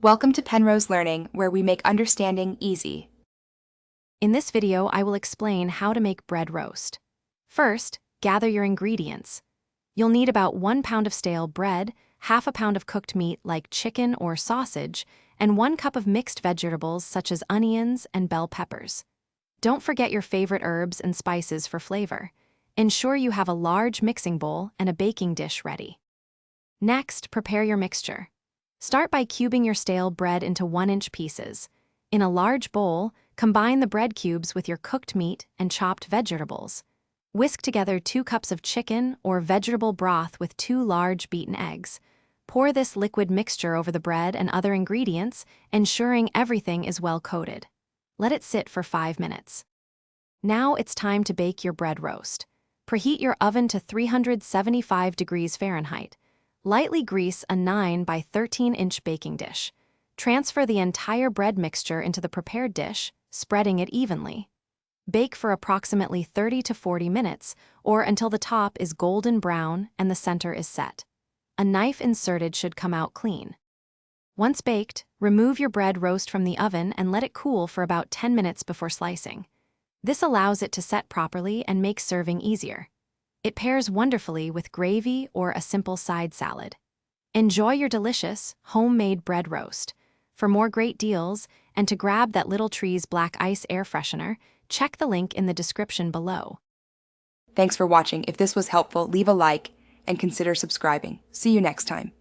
Welcome to Penrose Learning, where we make understanding easy. In this video, I will explain how to make bread roast. First, gather your ingredients. You'll need about 1 pound of stale bread, half a pound of cooked meat like chicken or sausage, and 1 cup of mixed vegetables such as onions and bell peppers. Don't forget your favorite herbs and spices for flavor. Ensure you have a large mixing bowl and a baking dish ready. Next, prepare your mixture. Start by cubing your stale bread into 1-inch pieces. In a large bowl, combine the bread cubes with your cooked meat and chopped vegetables. Whisk together 2 cups of chicken or vegetable broth with 2 large beaten eggs. Pour this liquid mixture over the bread and other ingredients, ensuring everything is well coated. Let it sit for 5 minutes. Now it's time to bake your bread roast. Preheat your oven to 375 degrees Fahrenheit. Lightly grease a 9 by 13-inch baking dish. Transfer the entire bread mixture into the prepared dish, spreading it evenly. Bake for approximately 30 to 40 minutes, or until the top is golden brown and the center is set. A knife inserted should come out clean. Once baked, remove your bread roast from the oven and let it cool for about 10 minutes before slicing. This allows it to set properly and makes serving easier. It pairs wonderfully with gravy or a simple side salad. Enjoy your delicious, homemade bread roast. For more great deals, and to grab that Little Trees Black Ice air freshener, check the link in the description below. Thanks for watching. If this was helpful, leave a like and consider subscribing. See you next time.